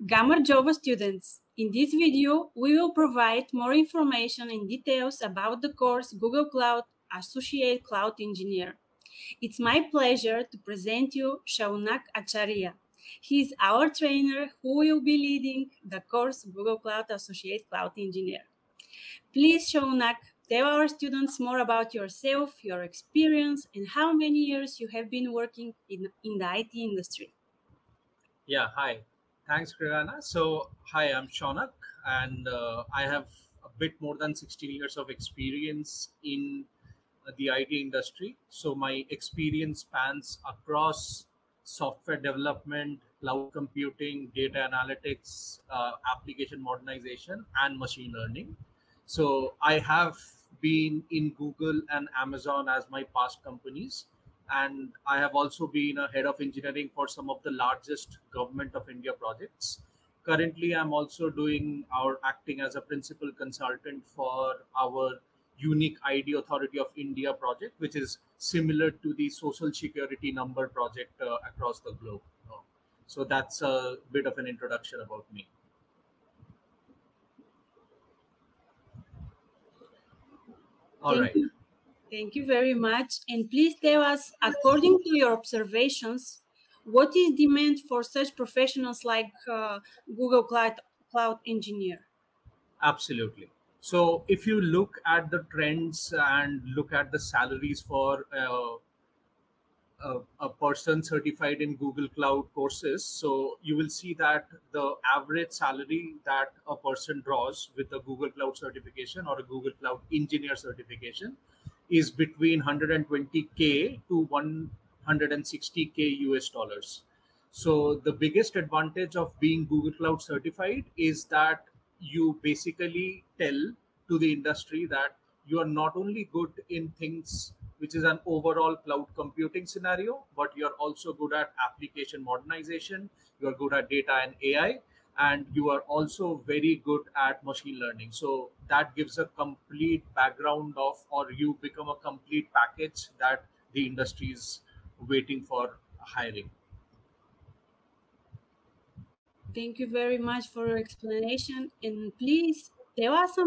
Gamma Jova students, in this video, we will provide more information and details about the course Google Cloud Associate Cloud Engineer. It's my pleasure to present you Shaunak Acharya. He is our trainer who will be leading the course Google Cloud Associate Cloud Engineer. Please, Shaunak, tell our students more about yourself, your experience, and how many years you have been working in the IT industry. Yeah, hi. Thanks, Kriana. So, hi, I'm Shaunak, and I have a bit more than 16 years of experience in the IT industry. So, my experience spans across software development, cloud computing, data analytics, application modernization, and machine learning. So, I have been in Google and Amazon as my past companies, and I have also been a head of engineering for some of the largest government of India projects. Currently, I'm also doing our acting as a principal consultant for our unique ID Authority of India project, which is similar to the Social Security Number project across the globe. So that's a bit of an introduction about me. All Thank right. you. Thank you very much. And please tell us, according to your observations, what is demand for such professionals like Google Cloud Engineer? Absolutely. So if you look at the trends and look at the salaries for a person certified in Google Cloud courses, so you will see that the average salary that a person draws with a Google Cloud certification or a Google Cloud engineer certification is between 120K to 160K US dollars. So the biggest advantage of being Google Cloud certified is that you basically tell to the industry that you are not only good in things which is an overall cloud computing scenario, but you're also good at application modernization, you're good at data and AI, and you are also very good at machine learning. So that gives a complete background of, or you become a complete package that the industry is waiting for hiring. Thank you very much for your explanation. And please tell us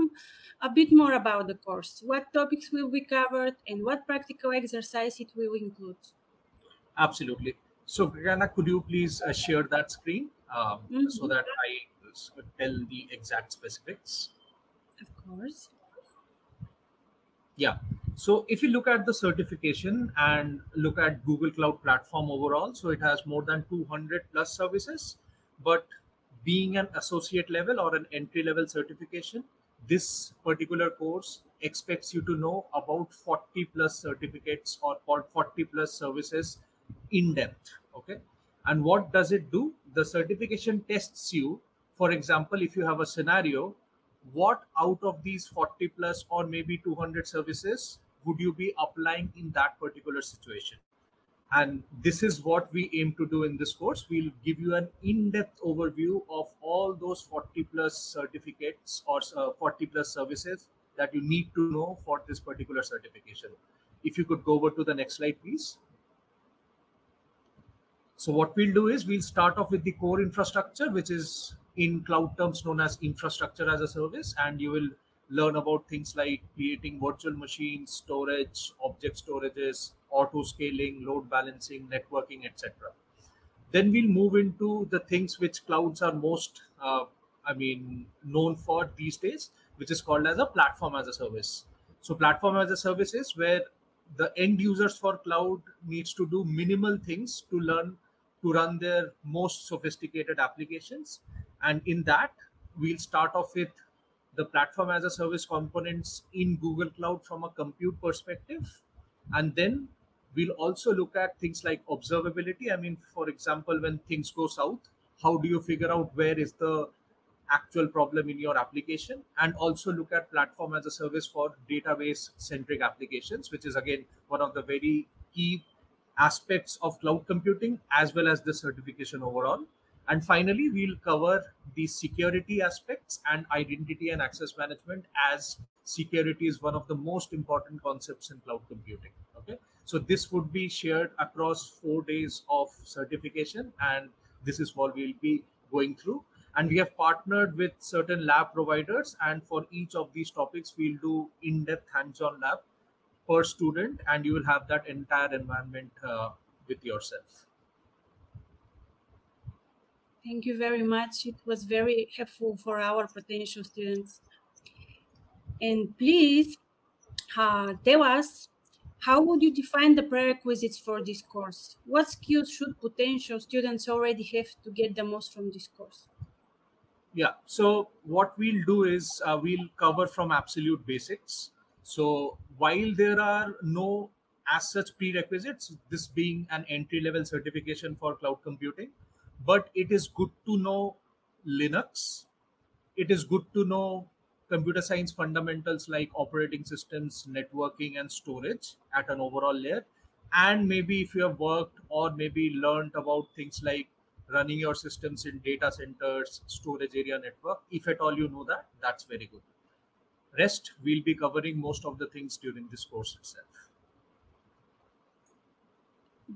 a bit more about the course. What topics will be covered and what practical exercise it will include? Absolutely. So, Brianna, could you please share that screen so Mhm, that I tell the exact specifics? of course. Yeah. So if you look at the certification and look at Google Cloud Platform overall, so it has more than 200 plus services. But being an associate level or an entry level certification, this particular course expects you to know about 40 plus certificates or 40 plus services in depth. Okay. And what does it do? The certification tests you. For example, if you have a scenario, what out of these 40 plus or maybe 200 services would you be applying in that particular situation? And this is what we aim to do in this course. We'll give you an in-depth overview of all those 40 plus certificates or 40 plus services that you need to know for this particular certification. If you could go over to the next slide, please. So what we'll do is we'll start off with the core infrastructure, which is in cloud terms known as infrastructure as a service, and you will learn about things like creating virtual machines, storage, object storages, auto scaling, load balancing, networking, etc. Then we'll move into the things which clouds are most, known for these days, which is called as a platform as a service. So platform as a service is where the end users for cloud needs to do minimal things to learn to run their most sophisticated applications. And in that, we'll start off with the platform as a service components in Google Cloud from a compute perspective. And then we'll also look at things like observability. I mean, for example, when things go south, how do you figure out where is the actual problem in your application? And also look at platform as a service for database centric applications, which is again one of the very key aspects of cloud computing as well as the certification overall. And finally, we'll cover the security aspects and identity and access management, as security is one of the most important concepts in cloud computing. Okay. So this would be shared across 4 days of certification, and this is what we'll be going through. And we have partnered with certain lab providers, and for each of these topics, we'll do in-depth hands-on lab per student, and you will have that entire environment with yourself. Thank you very much. It was very helpful for our potential students. And please tell us, how would you define the prerequisites for this course? What skills should potential students already have to get the most from this course? Yeah. So what we'll do is we'll cover from absolute basics. So while there are no as such prerequisites, this being an entry level certification for cloud computing, but it is good to know Linux. It is good to know computer science fundamentals like operating systems, networking, and storage at an overall layer. And maybe if you have worked or maybe learned about things like running your systems in data centers, storage area network, if at all you know that, that's very good. Rest, we'll be covering most of the things during this course itself.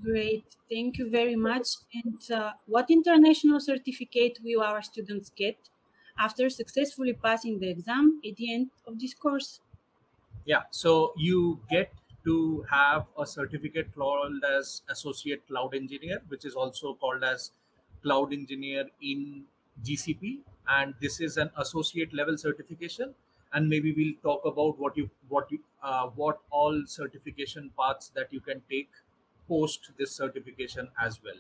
Great, thank you very much. And what international certificate will our students get after successfully passing the exam at the end of this course? Yeah, so you get to have a certificate called as Associate Cloud Engineer, which is also called as Cloud Engineer in GCP, and this is an associate level certification. And maybe we'll talk about what all certification paths that you can take post this certification as well.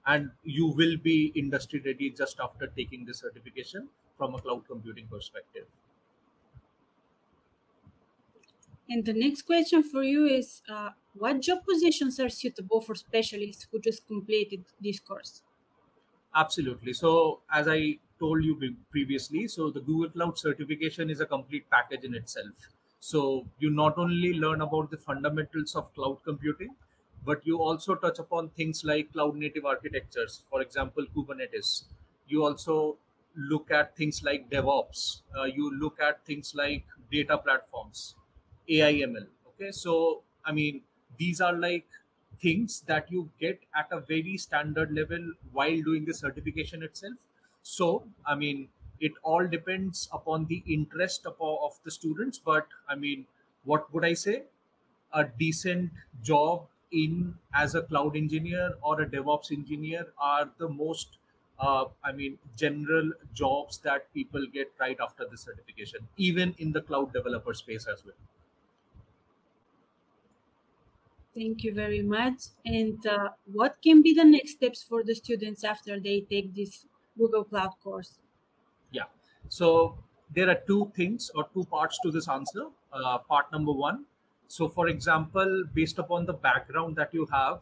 And you will be industry ready just after taking this certification from a cloud computing perspective. And the next question for you is, what job positions are suitable for specialists who just completed this course? Absolutely. So, as I told you previously, so the Google Cloud certification is a complete package in itself. So, you not only learn about the fundamentals of cloud computing, but you also touch upon things like cloud native architectures, for example, Kubernetes. You also look at things like DevOps. You look at things like data platforms, AIML. Okay, so I mean, these are like things that you get at a very standard level while doing the certification itself. So, I mean, it all depends upon the interest of the students. But I mean, what would I say? A decent job in as a cloud engineer or a DevOps engineer are the most, general jobs that people get right after the certification, even in the cloud developer space as well. Thank you very much. And what can be the next steps for the students after they take this Google Cloud course? Yeah. So there are two things or two parts to this answer. Part number one. So, for example, based upon the background that you have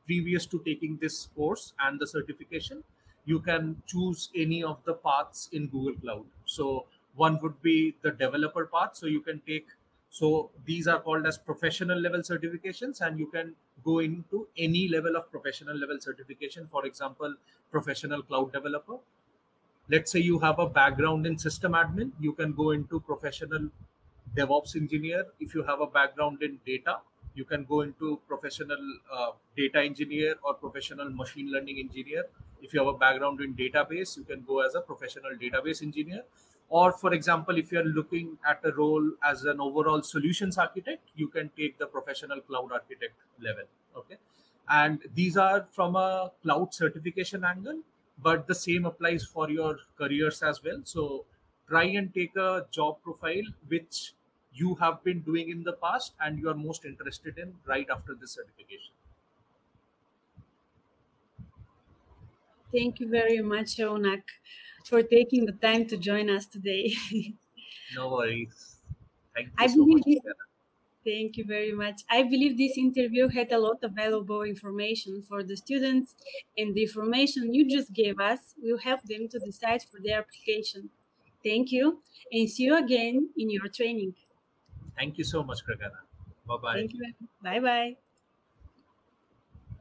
previous to taking this course and the certification, you can choose any of the paths in Google Cloud. So, one would be the developer path. So, you can take, so these are called as professional level certifications, and you can go into any level of professional level certification. For example, professional cloud developer. Let's say you have a background in system admin, you can go into professional DevOps engineer. If you have a background in data, you can go into professional data engineer or professional machine learning engineer. If you have a background in database, you can go as a professional database engineer. Or for example, if you're looking at a role as an overall solutions architect, you can take the professional cloud architect level. Okay, and these are from a cloud certification angle, but the same applies for your careers as well. So try and take a job profile which you have been doing in the past and you are most interested in right after this certification. Thank you very much, Ronak, for taking the time to join us today. No worries. Thank you I so much, believe this, Kiara. Thank you very much. I believe this interview had a lot of valuable information for the students, and the information you just gave us will help them to decide for their application. Thank you, and see you again in your training. Thank you so much, Kragana. Bye bye. Thank you. Bye bye.